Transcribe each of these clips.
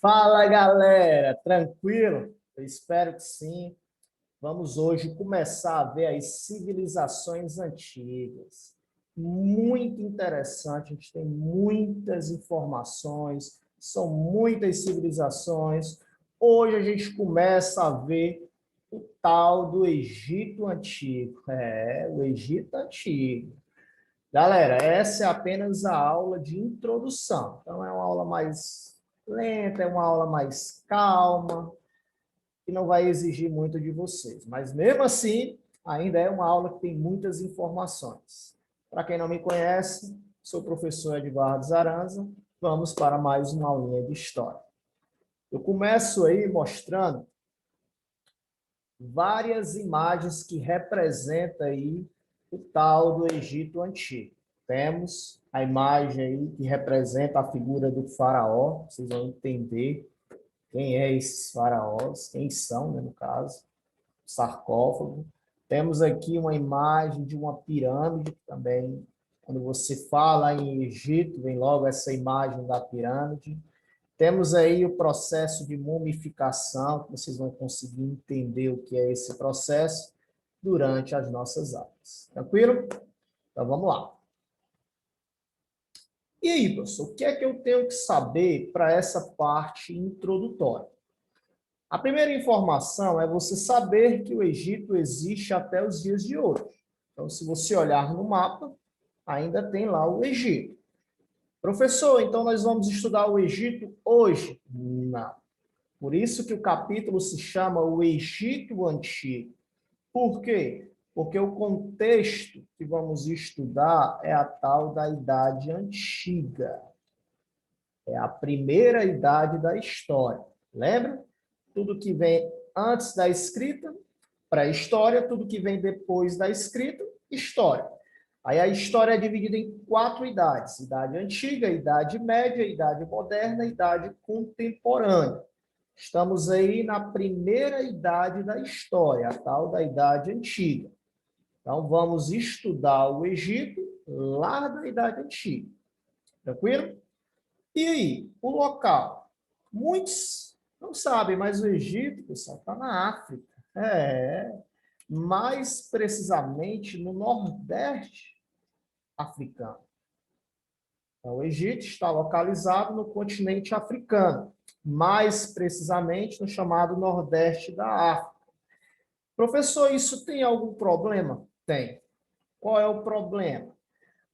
Fala, galera! Tranquilo? Eu espero que sim. Vamos hoje começar a ver as civilizações antigas. Muito interessante, a gente tem muitas informações, são muitas civilizações. Hoje a gente começa a ver o tal do Egito Antigo. O Egito Antigo. Galera, essa é apenas a aula de introdução. Então, é uma aula mais lenta, é uma aula mais calma, que não vai exigir muito de vocês. Mas, mesmo assim, ainda é uma aula que tem muitas informações. Para quem não me conhece, sou o professor Edvardo Zaranza. Vamos para mais uma aulinha de história. Eu começo aí mostrando várias imagens que representam aí o tal do Egito Antigo. Temos a imagem aí que representa a figura do faraó, vocês vão entender quem é esses faraós, quem são, né, no caso, sarcófago. Temos aqui uma imagem de uma pirâmide também. Quando você fala em Egito, vem logo essa imagem da pirâmide. Temos aí o processo de mumificação, que vocês vão conseguir entender o que é esse processo durante as nossas aulas. Tranquilo? Então, vamos lá. E aí, professor, o que é que eu tenho que saber para essa parte introdutória? A primeira informação é você saber que o Egito existe até os dias de hoje. Então, se você olhar no mapa, ainda tem lá o Egito. Professor, então nós vamos estudar o Egito hoje? Não. Por isso que o capítulo se chama o Egito Antigo. Por quê? Porque o contexto que vamos estudar é a tal da Idade Antiga. É a primeira idade da história. Lembra? Tudo que vem antes da escrita, pré-história, tudo que vem depois da escrita, história. Aí a história é dividida em 4 idades: idade antiga, idade média, idade moderna, idade contemporânea. Estamos aí na primeira idade da história, a tal da Idade Antiga. Então, vamos estudar o Egito lá da Idade Antiga. Tranquilo? E aí, o local? Muitos não sabem, mas o Egito, pessoal, está na África. Mais precisamente no Nordeste africano. Então, o Egito está localizado no continente africano, mais precisamente no chamado Nordeste da África. Professor, isso tem algum problema? Tem. Qual é o problema?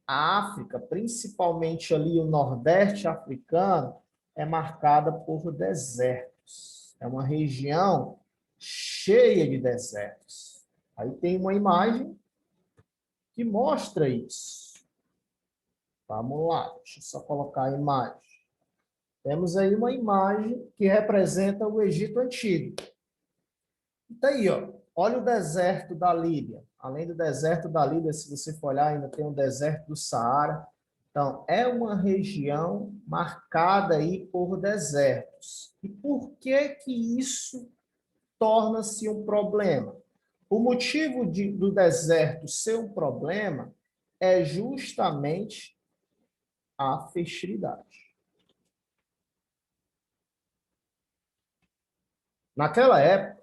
A África, principalmente ali o Nordeste africano, é marcada por desertos. É uma região cheia de desertos. Aí tem uma imagem que mostra isso. Vamos lá, deixa eu só colocar a imagem. Temos aí uma imagem que representa o Egito Antigo. Está aí, ó. Olha o deserto da Líbia. Além do deserto da Líbia, se você for olhar, ainda tem o deserto do Saara. Então, é uma região marcada aí por desertos. E por que que isso torna-se um problema? O motivo do deserto ser um problema é justamente a fertilidade. Naquela época,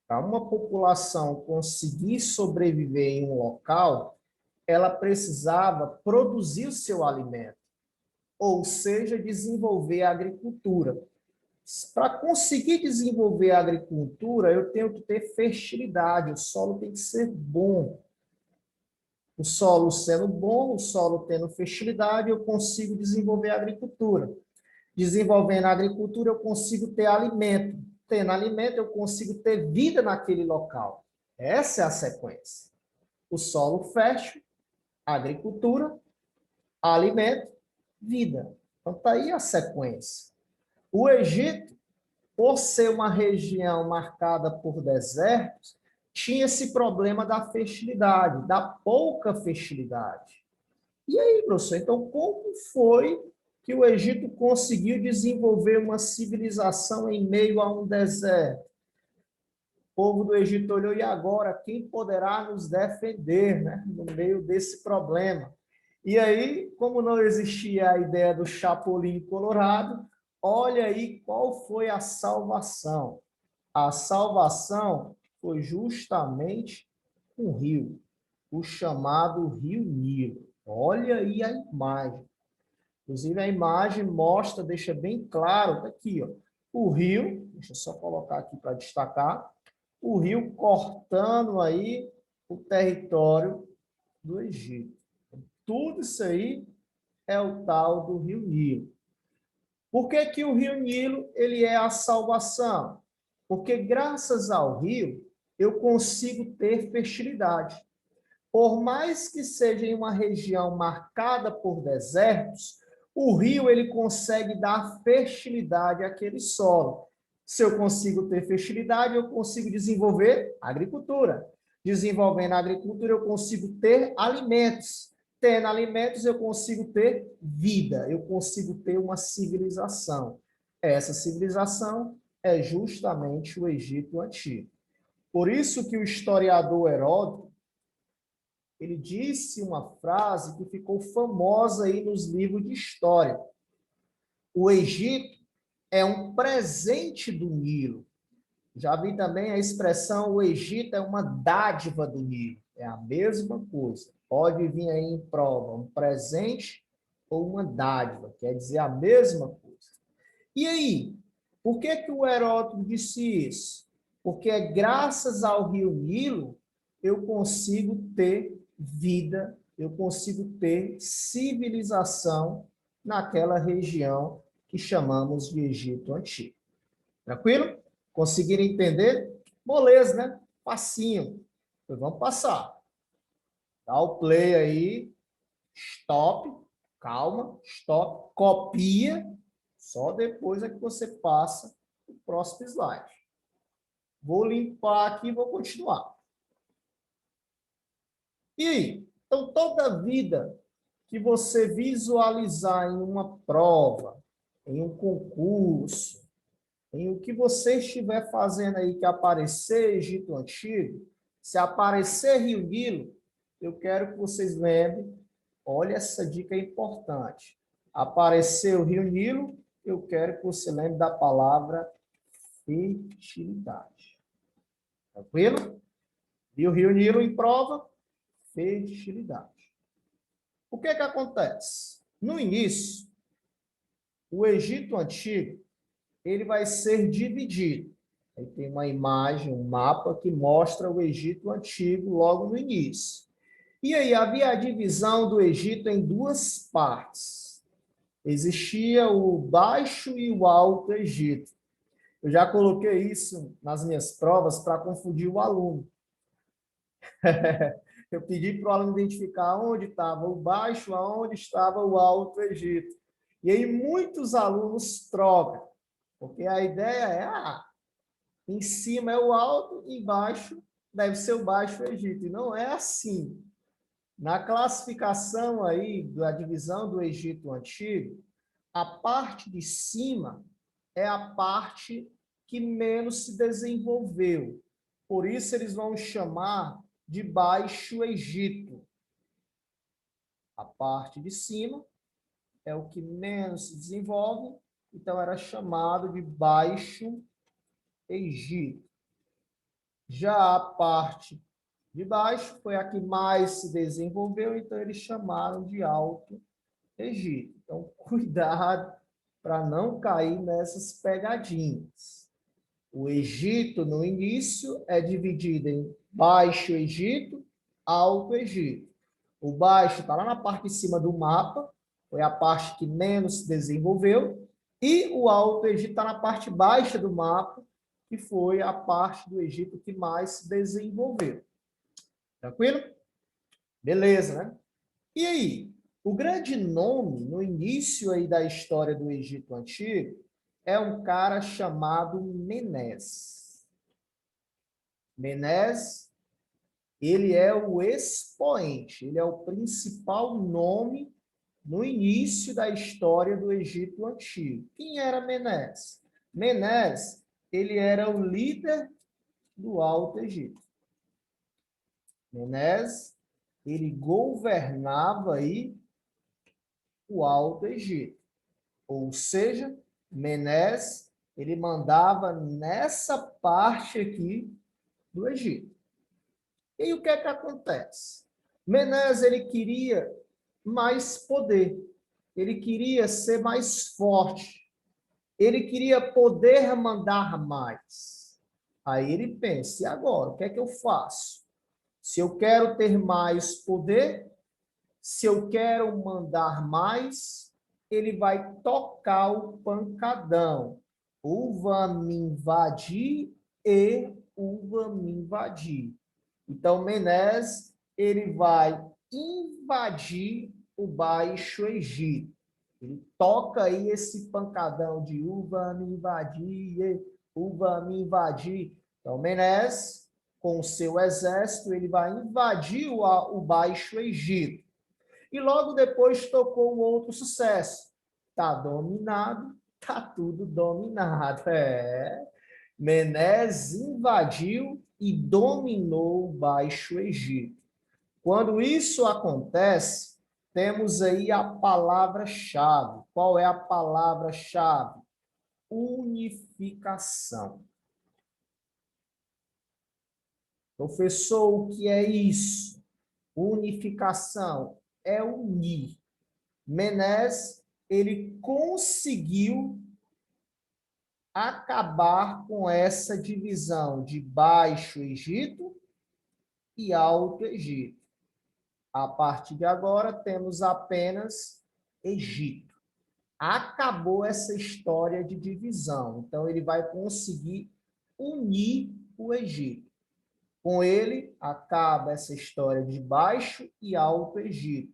para uma população conseguir sobreviver em um local, ela precisava produzir o seu alimento, ou seja, desenvolver a agricultura. Para conseguir desenvolver a agricultura, eu tenho que ter fertilidade, o solo tem que ser bom. O solo sendo bom, o solo tendo fertilidade, eu consigo desenvolver a agricultura. Desenvolvendo a agricultura, eu consigo ter alimento. Tendo alimento, eu consigo ter vida naquele local. Essa é a sequência. O solo fértil, agricultura, alimento, vida. Então, está aí a sequência. O Egito, por ser uma região marcada por desertos, tinha esse problema da fertilidade, da pouca fertilidade. E aí, professor, então como foi que o Egito conseguiu desenvolver uma civilização em meio a um deserto? O povo do Egito olhou, e agora, quem poderá nos defender, né, no meio desse problema? E aí, como não existia a ideia do Chapolin Colorado, olha aí qual foi a salvação. A salvação foi justamente um rio, o chamado Rio Nilo. Olha aí a imagem. Inclusive, a imagem mostra, deixa bem claro, tá aqui, ó, o rio, deixa eu só colocar aqui para destacar, o rio cortando aí o território do Egito. Tudo isso aí é o tal do Rio Nilo. Por que que o Rio Nilo ele é a salvação? Porque graças ao rio eu consigo ter fertilidade. Por mais que seja em uma região marcada por desertos, o rio ele consegue dar fertilidade àquele solo. Se eu consigo ter fertilidade, eu consigo desenvolver agricultura. Desenvolvendo a agricultura, eu consigo ter alimentos. Tendo alimentos, eu consigo ter vida, eu consigo ter uma civilização. Essa civilização é justamente o Egito Antigo. Por isso que o historiador Heródoto, ele disse uma frase que ficou famosa aí nos livros de história. O Egito é um presente do Nilo. Já vi também a expressão o Egito é uma dádiva do Nilo. É a mesma coisa. Pode vir aí em prova um presente ou uma dádiva. Quer dizer a mesma coisa. E aí? Por que que o Heródoto disse isso? Porque é graças ao rio Nilo eu consigo ter vida, eu consigo ter civilização naquela região que chamamos de Egito Antigo. Tranquilo? Conseguiram entender? Moleza, né? Facinho. Então, vamos passar. Dá o play aí. Stop. Calma. Stop. Copia. Só depois é que você passa o próximo slide. Vou limpar aqui e vou continuar. E aí? Então, toda vida que você visualizar em uma prova, em um concurso, em o que você estiver fazendo aí que aparecer Egito Antigo, se aparecer Rio Nilo, eu quero que vocês lembrem, olha, essa dica é importante. Aparecer o Rio Nilo, eu quero que você lembre da palavra fertilidade. Tranquilo? E o Rio Nilo em prova, fertilidade. O que que acontece? No início, o Egito Antigo, ele vai ser dividido. Aí tem uma imagem, um mapa que mostra o Egito Antigo logo no início. E aí havia a divisão do Egito em duas partes. Existia o Baixo e o Alto Egito. Eu já coloquei isso nas minhas provas para confundir o aluno. Eu pedi para o aluno identificar onde estava o Baixo, aonde estava o Alto Egito. E aí muitos alunos trocam, porque a ideia é, em cima é o Alto, embaixo deve ser o Baixo Egito. E não é assim. Na classificação aí da divisão do Egito Antigo, a parte de cima é a parte que menos se desenvolveu. Por isso eles vão chamar de Baixo Egito. A parte de cima é o que menos se desenvolve, então era chamado de Baixo Egito. Já a parte de baixo foi a que mais se desenvolveu, então eles chamaram de Alto Egito. Então, cuidado para não cair nessas pegadinhas. O Egito, no início, é dividido em Baixo Egito, Alto Egito. O baixo está lá na parte de cima do mapa, foi a parte que menos se desenvolveu, e o Alto Egito está na parte baixa do mapa, que foi a parte do Egito que mais se desenvolveu. Tranquilo? Beleza, né? E aí, o grande nome no início aí da história do Egito Antigo é um cara chamado Menés. Menés, ele é o expoente, ele é o principal nome no início da história do Egito Antigo. Quem era Menés? Menés, ele era o líder do Alto Egito. Menés, ele governava aí o Alto Egito. Ou seja, Menes, ele mandava nessa parte aqui do Egito. E o que é que acontece? Menes, ele queria mais poder. Ele queria ser mais forte. Ele queria poder mandar mais. Aí ele pensa, e agora? O que é que eu faço? Se eu quero ter mais poder, se eu quero mandar mais, ele vai tocar o pancadão. Uva me invadir e uva me invadir. Então, Menes, ele vai invadir o Baixo Egito. Ele toca aí esse pancadão de uva me invadir, uva me invadir. Então, Menes, com o seu exército, ele vai invadir o Baixo Egito. E logo depois tocou um outro sucesso. Tá dominado, tá tudo dominado. Menes invadiu e dominou o Baixo Egito. Quando isso acontece, temos aí a palavra-chave. Qual é a palavra-chave? Unificação. Professor, o que é isso? Unificação é unir. Menes, ele conseguiu acabar com essa divisão de Baixo Egito e Alto Egito. A partir de agora, temos apenas Egito. Acabou essa história de divisão. Então, ele vai conseguir unir o Egito. Com ele, acaba essa história de Baixo e Alto Egito.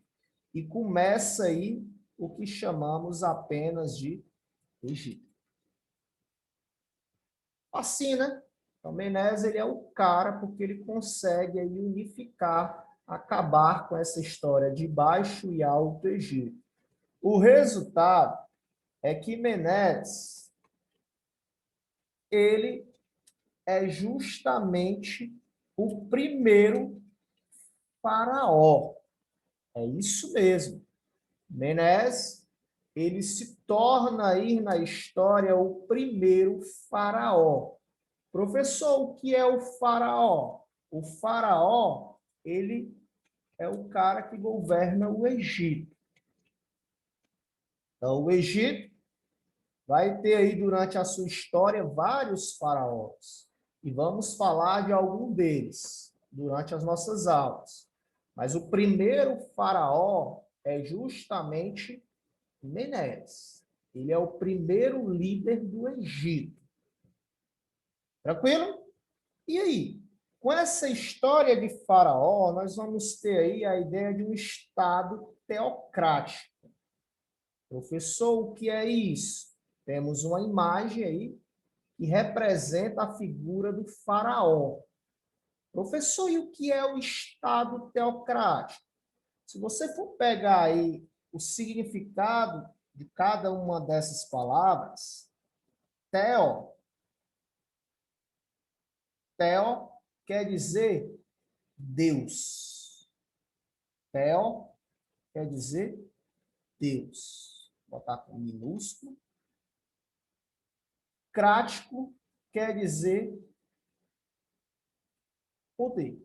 E começa aí o que chamamos apenas de Egito. Assim, né? Então, Menes, ele é o cara porque ele consegue aí unificar, acabar com essa história de Baixo e Alto Egito. O resultado é que Menes, ele é justamente o primeiro faraó. É isso mesmo. Menes, ele se torna aí na história o primeiro faraó. Professor, o que é o faraó? O faraó, ele é o cara que governa o Egito. Então, o Egito vai ter aí durante a sua história vários faraós. E vamos falar de algum deles durante as nossas aulas. Mas o primeiro faraó é justamente Menes. Ele é o primeiro líder do Egito. Tranquilo? E aí? Com essa história de Faraó, nós vamos ter aí a ideia de um Estado teocrático. Professor, o que é isso? Temos uma imagem aí que representa a figura do Faraó. Professor, e o que é o Estado teocrático? Se você for pegar aí o significado de cada uma dessas palavras, teo, teo quer dizer Deus. Theo quer dizer Deus. Vou botar com minúsculo. Crático quer dizer poder.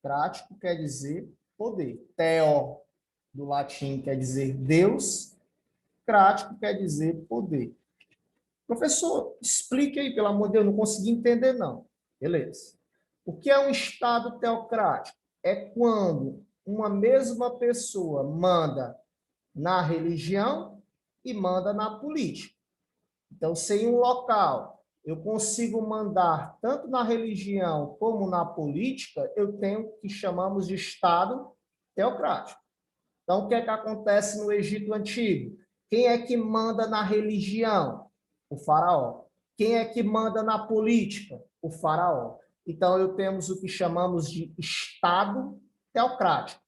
Crático quer dizer poder. Theo, do latim, quer dizer Deus. Crático quer dizer poder. Professor, explique aí, pelo amor de Deus, não consegui entender, não. Beleza. O que é um Estado teocrático? É quando uma mesma pessoa manda na religião e manda na política. Então, se em um local eu consigo mandar tanto na religião como na política, eu tenho o que chamamos de Estado teocrático. Então, o que é que acontece no Egito Antigo? Quem é que manda na religião? O faraó. Quem é que manda na política? O faraó. Então, eu temos o que chamamos de Estado teocrático.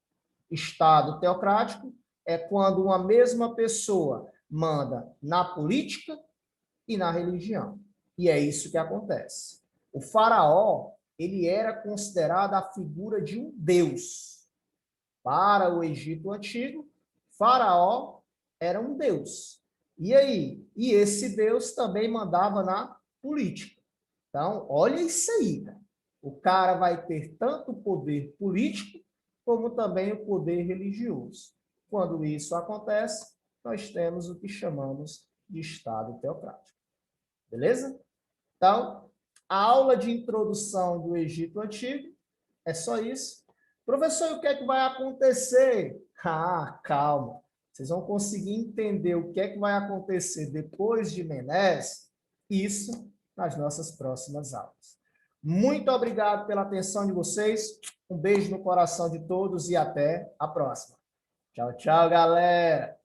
Estado teocrático é quando uma mesma pessoa manda na política e na religião. E é isso que acontece. O faraó, ele era considerado a figura de um deus. Para o Egito Antigo, faraó era um deus. E aí? E esse Deus também mandava na política. Então, olha isso aí, cara. O cara vai ter tanto o poder político, como também o poder religioso. Quando isso acontece, nós temos o que chamamos de Estado teocrático. Beleza? Então, a aula de introdução do Egito Antigo é só isso. Professor, e o que é que vai acontecer? Ah, calma. Vocês vão conseguir entender o que é que vai acontecer depois de Menes, isso nas nossas próximas aulas. Muito obrigado pela atenção de vocês. Um beijo no coração de todos e até a próxima. Tchau, tchau, galera.